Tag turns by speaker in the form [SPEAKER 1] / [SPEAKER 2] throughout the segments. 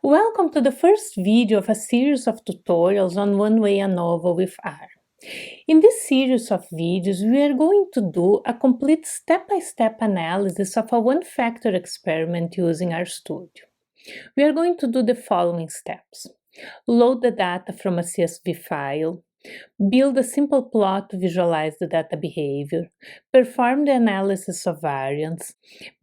[SPEAKER 1] Welcome to the first video of a series of tutorials on one-way ANOVA with R. In this series of videos, we are going to do a complete step-by-step analysis of a one-factor experiment using RStudio. We are going to do the following steps: load the data from a CSV file, build a simple plot to visualize the data behavior, perform the analysis of variance,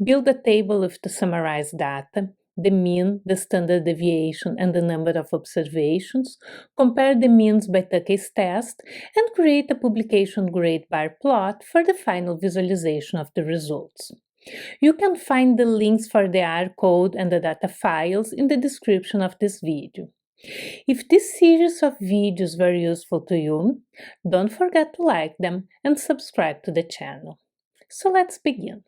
[SPEAKER 1] build a table with the summarized data, the mean, the standard deviation, and the number of observations, compare the means by Tukey's test, and create a publication grade bar plot for the final visualization of the results. You can find the links for the R code and the data files in the description of this video. If this series of videos were useful to you, don't forget to like them and subscribe to the channel. So let's begin.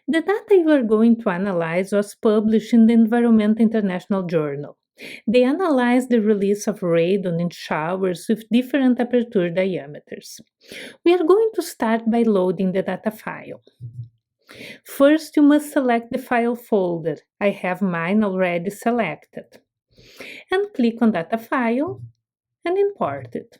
[SPEAKER 1] The data you are going to analyze was published in the Environment International Journal. They analyzed the release of radon in showers with different aperture diameters. We are going to start by loading the data file. First, you must select the file folder. I have mine already selected. And click on Data File and import it.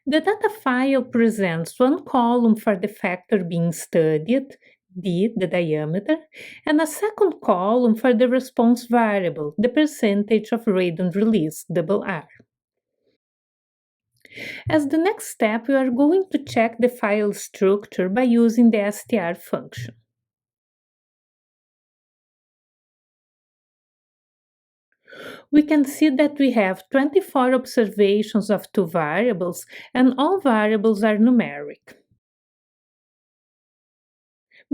[SPEAKER 1] The data file presents one column for the factor being studied, d, the diameter, and a second column for the response variable, the percentage of radon release, R. As the next step, we are going to check the file structure by using the str function. We can see that we have 24 observations of two variables, and all variables are numeric.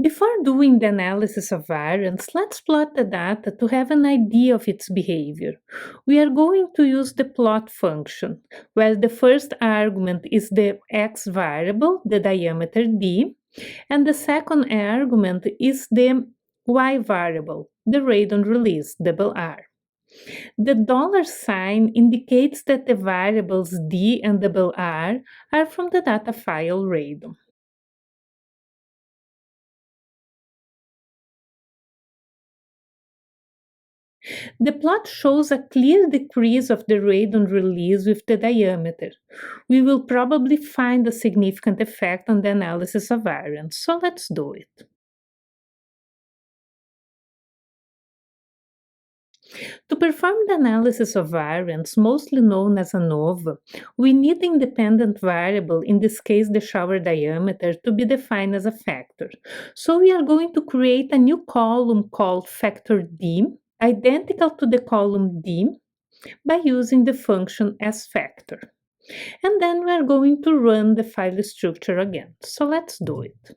[SPEAKER 1] Before doing the analysis of variance, let's plot the data to have an idea of its behavior. We are going to use the plot function, where the first argument is the x variable, the diameter d, and the second argument is the y variable, the radon release, R. The $sign indicates that the variables d and R are from the data file radon. The plot shows a clear decrease of the radon release with the diameter. We will probably find a significant effect on the analysis of variance, so let's do it. To perform the analysis of variance, mostly known as ANOVA, we need the independent variable, in this case the shower diameter, to be defined as a factor. So we are going to create a new column called factor d, identical to the column d, by using the function sFactor. And then we are going to run the file structure again. So let's do it.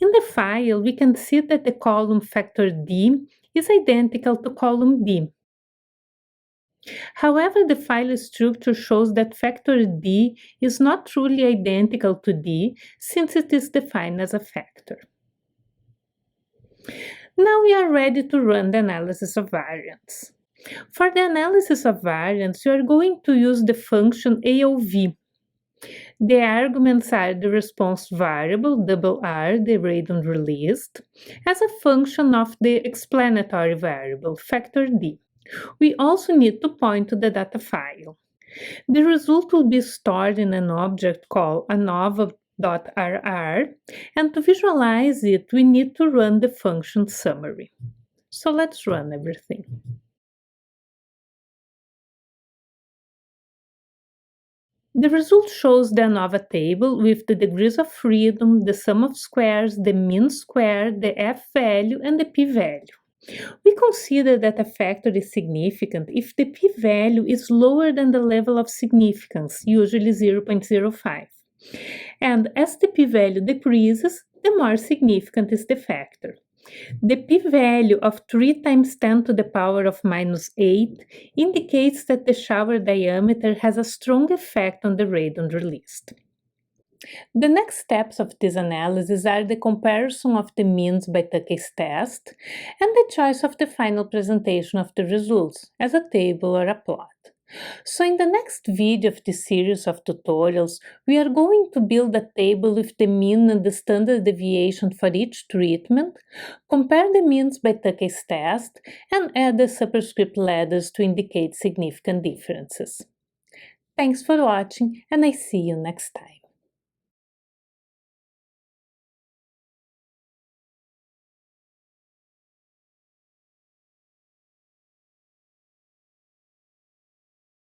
[SPEAKER 1] In the file, we can see that the column factor d is identical to column d. However, the file structure shows that factor d is not truly identical to d, since it is defined as a factor. Now we are ready to run the analysis of variance. For the analysis of variance, we are going to use the function AOV. The arguments are the response variable, R, the radon released, as a function of the explanatory variable, factor d. We also need to point to the data file. The result will be stored in an object called ANOVA.rr, and to visualize it, we need to run the function summary. So let's run everything. The result shows the ANOVA table with the degrees of freedom, the sum of squares, the mean square, the f-value, and the p-value. We consider that a factor is significant if the p-value is lower than the level of significance, usually 0.05. And as the p-value decreases, the more significant is the factor. The p-value of 3 times 10 to the power of minus 8 indicates that the shower diameter has a strong effect on the radon released. The next steps of this analysis are the comparison of the means by Tukey's test and the choice of the final presentation of the results as a table or a plot. So in the next video of this series of tutorials, we are going to build a table with the mean and the standard deviation for each treatment, compare the means by Tukey's test, and add the superscript letters to indicate significant differences. Thanks for watching, and I see you next time.